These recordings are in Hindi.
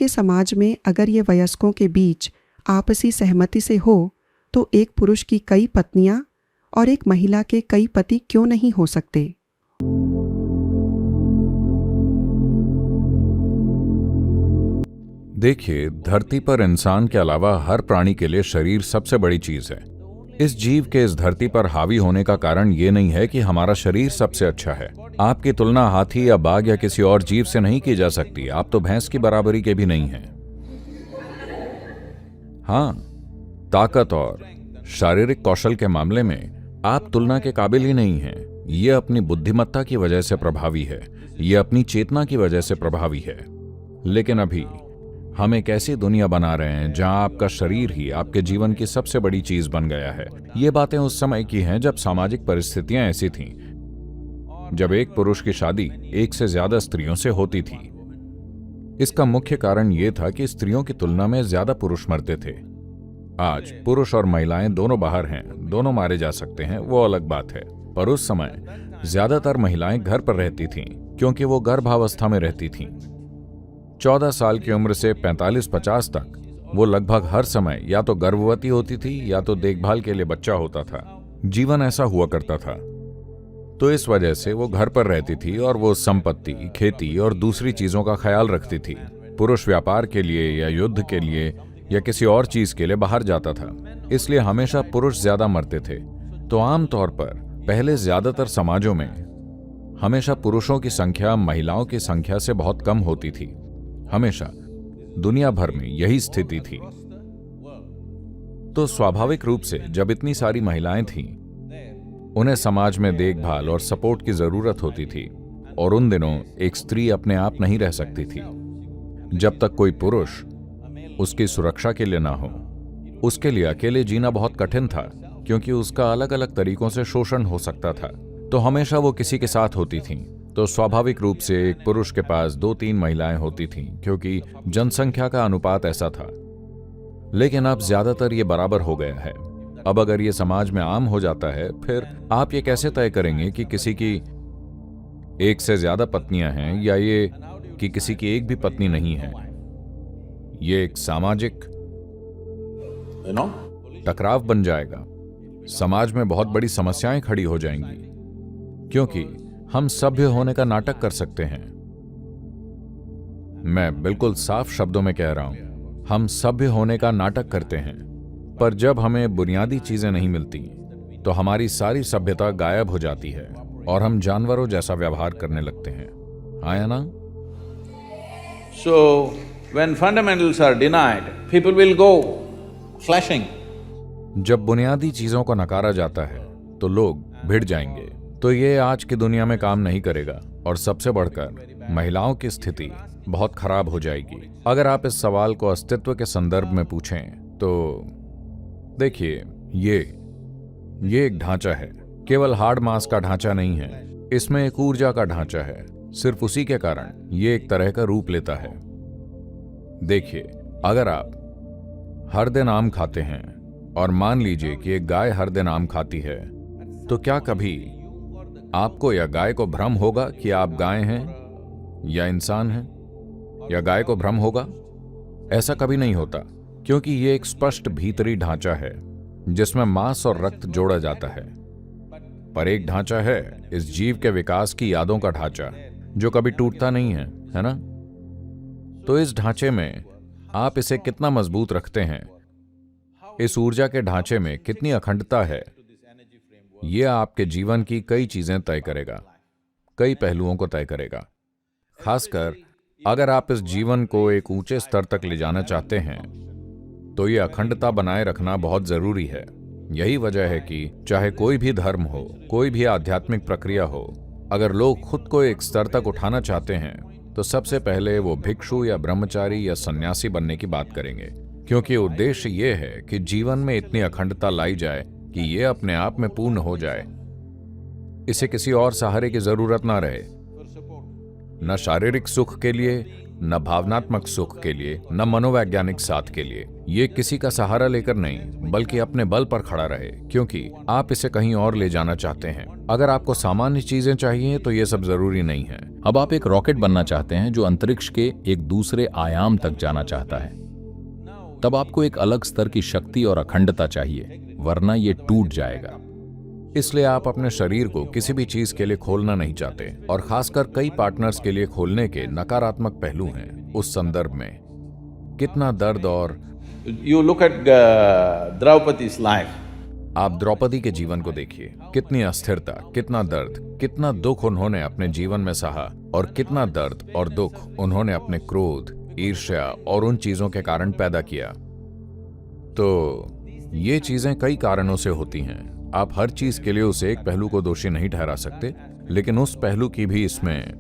के समाज में अगर ये वयस्कों के बीच आपसी सहमति से हो तो एक पुरुष की कई पत्नियां और एक महिला के कई पति क्यों नहीं हो सकते? देखिए, धरती पर इंसान के अलावा हर प्राणी के लिए शरीर सबसे बड़ी चीज है। इस जीव के इस धरती पर हावी होने का कारण ये नहीं है कि हमारा शरीर सबसे अच्छा है। आपकी तुलना हाथी या बाघ या किसी और जीव से नहीं की जा सकती। आप तो भैंस की बराबरी के भी नहीं हैं। हाँ, ताकत और शारीरिक कौशल के मामले में आप तुलना के काबिल ही नहीं हैं। ये अपनी बुद्धिमत्ता की वजह से प्रभावी है, ये अपनी चेतना की वजह से प्रभावी है। लेकिन अभी हम एक ऐसी दुनिया बना रहे हैं जहां आपका शरीर ही आपके जीवन की सबसे बड़ी चीज बन गया है। ये बातें उस समय की हैं जब सामाजिक परिस्थितियां ऐसी थीं, जब एक पुरुष की शादी एक से ज्यादा स्त्रियों से होती थी। इसका मुख्य कारण यह था कि स्त्रियों की तुलना में ज्यादा पुरुष मरते थे। आज पुरुष और महिलाएं दोनों बाहर हैं, दोनों मारे जा सकते हैं, वो अलग बात है। पर उस समय ज्यादातर महिलाएं घर पर रहती थीं क्योंकि वो गर्भावस्था में रहती थीं। 14 साल की उम्र से 45-50 तक वो लगभग हर समय या तो गर्भवती होती थी या तो देखभाल के लिए बच्चा होता था। जीवन ऐसा हुआ करता था। तो इस वजह से वो घर पर रहती थी और वो संपत्ति, खेती और दूसरी चीजों का ख्याल रखती थी। पुरुष व्यापार के लिए या युद्ध के लिए या किसी और चीज के लिए बाहर जाता था, इसलिए हमेशा पुरुष ज्यादा मरते थे। तो आमतौर पर पहले ज्यादातर समाजों में हमेशा पुरुषों की संख्या महिलाओं की संख्या से बहुत कम होती थी। हमेशा दुनिया भर में यही स्थिति थी। तो स्वाभाविक रूप से जब इतनी सारी महिलाएं थीं, उन्हें समाज में देखभाल और सपोर्ट की जरूरत होती थी। और उन दिनों एक स्त्री अपने आप नहीं रह सकती थी जब तक कोई पुरुष उसकी सुरक्षा के लिए ना हो। उसके लिए अकेले जीना बहुत कठिन था क्योंकि उसका अलग अलग तरीकों से शोषण हो सकता था। तो हमेशा वो किसी के साथ होती थीं। तो स्वाभाविक रूप से एक पुरुष के पास 2-3 महिलाएं होती थीं क्योंकि जनसंख्या का अनुपात ऐसा था। लेकिन अब ज्यादातर ये बराबर हो गया है। अब अगर ये समाज में आम हो जाता है, फिर आप ये कैसे तय करेंगे कि किसी की एक से ज्यादा पत्नियां हैं या ये कि किसी की एक भी पत्नी नहीं है? ये एक सामाजिक टकराव बन जाएगा। समाज में बहुत बड़ी समस्याएं खड़ी हो जाएंगी क्योंकि हम सभ्य होने का नाटक कर सकते हैं। मैं बिल्कुल साफ शब्दों में कह रहा हूं, हम सभ्य होने का नाटक करते हैं। पर जब हमें बुनियादी चीजें नहीं मिलती तो हमारी सारी सभ्यता गायब हो जाती है और हम जानवरों जैसा व्यवहार करने लगते हैं। आया ना? So, when fundamentals are denied, people will go flashing. जब बुनियादी चीजों को नकारा जाता है तो लोग भिड़ जाएंगे। तो ये आज की दुनिया में काम नहीं करेगा और सबसे बढ़कर महिलाओं की स्थिति बहुत खराब हो जाएगी। अगर आप इस सवाल को अस्तित्व के संदर्भ में पूछें तो देखिए, ये एक ढांचा है, केवल हार्ड मास का ढांचा नहीं है। इसमें एक ऊर्जा का ढांचा है। सिर्फ उसी के कारण ये एक तरह का रूप लेता है। देखिए, अगर आप हर दिन आम खाते हैं और मान लीजिए कि एक गाय हर दिन आम खाती है, तो क्या कभी आपको या गाय को भ्रम होगा कि आप गाय हैं या इंसान हैं? या गाय को भ्रम होगा? ऐसा कभी नहीं होता क्योंकि ये एक स्पष्ट भीतरी ढांचा है जिसमें मांस और रक्त जोड़ा जाता है। पर एक ढांचा है इस जीव के विकास की यादों का ढांचा जो कभी टूटता नहीं है ना? तो इस ढांचे में आप इसे कितना मजबूत रखते हैं, इस ऊर्जा के ढांचे में कितनी अखंडता है, यह आपके जीवन की कई चीजें तय करेगा, कई पहलुओं को तय करेगा। खासकर अगर आप इस जीवन को एक ऊंचे स्तर तक ले जाना चाहते हैं तो यह अखंडता बनाए रखना बहुत जरूरी है। यही वजह है कि चाहे कोई भी धर्म हो, कोई भी आध्यात्मिक प्रक्रिया हो, अगर लोग खुद को एक स्तर तक उठाना चाहते हैं तो सबसे पहले वो भिक्षु या ब्रह्मचारी या सन्यासी बनने की बात करेंगे, क्योंकि उद्देश्य ये है कि जीवन में इतनी अखंडता लाई जाए कि ये अपने आप में पूर्ण हो जाए। इसे किसी और सहारे की जरूरत ना रहे, न शारीरिक सुख के लिए, न भावनात्मक सुख के लिए, न मनोवैज्ञानिक साथ के लिए। ये किसी का सहारा लेकर नहीं बल्कि अपने बल पर खड़ा रहे, क्योंकि आप इसे कहीं और ले जाना चाहते हैं। अगर आपको सामान्य चीजें चाहिए तो ये सब जरूरी नहीं है। अब आप एक रॉकेट बनना चाहते हैं जो अंतरिक्ष के एक दूसरे आयाम तक जाना चाहता है। तब आपको एक अलग स्तर की शक्ति और अखंडता चाहिए, वरना ये टूट जाएगा। इसलिए आप अपने शरीर को किसी भी चीज के लिए खोलना नहीं चाहते, और खासकर कई पार्टनर्स के लिए खोलने के नकारात्मक पहलू हैं। उस संदर्भ में कितना दर्द और You look at Draupadi's life. आप द्रौपदी के जीवन को देखिए, कितनी अस्थिरता, कितना दर्द, कितना दुख उन्होंने अपने जीवन में सहा, और कितना दर्द और दुख उन्होंने अपने क्रोध, ईर्ष्या और उन चीजों के कारण पैदा किया। तो ये चीजें कई कारणों से होती हैं। आप हर चीज के लिए उसे एक पहलू को दोषी नहीं ठहरा सकते, लेकिन उस पहलू की भी इसमें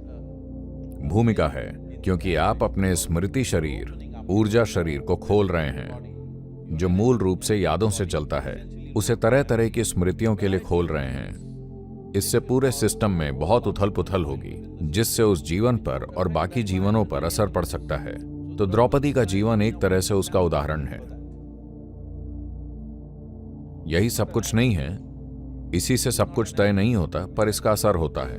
भूमिका है, क्योंकि आप अपने स्मृति शरीर, ऊर्जा शरीर को खोल रहे हैं, जो मूल रूप से यादों से चलता है, उसे तरह तरह की स्मृतियों के लिए खोल रहे हैं। इससे पूरे सिस्टम में बहुत उथल पुथल होगी, जिससे उस जीवन पर और बाकी जीवनों पर असर पड़ सकता है। तो द्रौपदी का जीवन एक तरह से उसका उदाहरण है। यही सब कुछ नहीं है, इसी से सब कुछ तय नहीं होता, पर इसका असर होता है।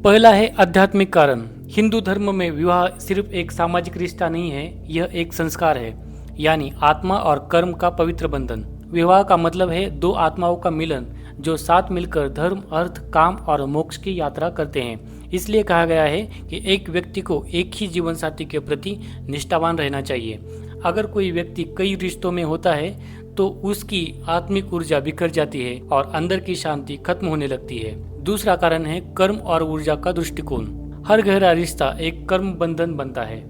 पहला है आध्यात्मिक कारण। हिंदू धर्म में विवाह सिर्फ एक सामाजिक रिश्ता नहीं है, यह एक संस्कार है, यानी आत्मा और कर्म का पवित्र बंधन। विवाह का मतलब है दो आत्माओं का मिलन जो साथ मिलकर धर्म, अर्थ, काम और मोक्ष की यात्रा करते हैं। इसलिए कहा गया है कि एक व्यक्ति को एक ही जीवन साथी के प्रति निष्ठावान रहना चाहिए। अगर कोई व्यक्ति कई रिश्तों में होता है तो उसकी आत्मिक ऊर्जा बिखर जाती है और अंदर की शांति खत्म होने लगती है। दूसरा कारण है कर्म और ऊर्जा का दृष्टिकोण। हर गहरा रिश्ता एक कर्म बंधन बनता है।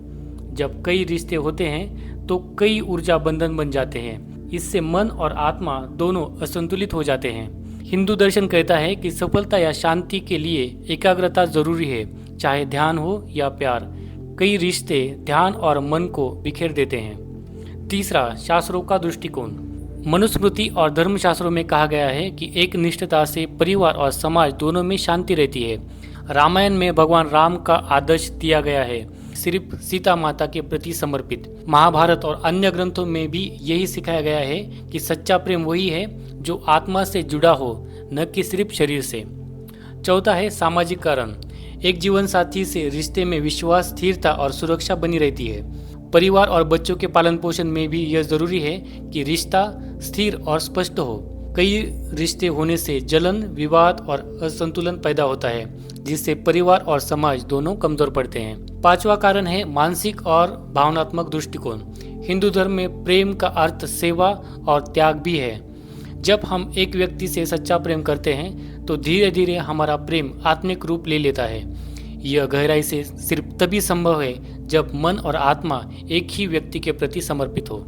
जब कई रिश्ते होते हैं तो कई ऊर्जा बंधन बन जाते हैं। इससे मन और आत्मा दोनों असंतुलित हो जाते हैं। हिंदू दर्शन कहता है कि सफलता या शांति के लिए एकाग्रता जरूरी है, चाहे ध्यान हो या प्यार। कई रिश्ते ध्यान और मन को बिखेर देते हैं। तीसरा, शास्त्रों का दृष्टिकोण। मनुस्मृति और धर्मशास्त्रों में कहा गया है कि एक निष्ठता से परिवार और समाज दोनों में शांति रहती है। रामायण में भगवान राम का आदर्श दिया गया है, सिर्फ सीता माता के प्रति समर्पित। महाभारत और अन्य ग्रंथों में भी यही सिखाया गया है कि सच्चा प्रेम वही है जो आत्मा से जुड़ा हो, न कि सिर्फ शरीर से। चौथा है सामाजिक कारण। एक जीवन साथी से रिश्ते में विश्वास, स्थिरता और सुरक्षा बनी रहती है। परिवार और बच्चों के पालन पोषण में भी यह जरूरी है कि रिश्ता स्थिर और स्पष्ट हो। कई रिश्ते होने से जलन, विवाद और असंतुलन पैदा होता है, जिससे परिवार और समाज दोनों कमजोर पड़ते हैं। पांचवा कारण है मानसिक और भावनात्मक दृष्टिकोण। हिंदू धर्म में प्रेम का अर्थ सेवा और त्याग भी है। जब हम एक व्यक्ति से सच्चा प्रेम करते हैं तो धीरे धीरे हमारा प्रेम आत्मिक रूप ले लेता है। यह गहराई से सिर्फ तभी संभव है जब मन और आत्मा एक ही व्यक्ति के प्रति समर्पित हो।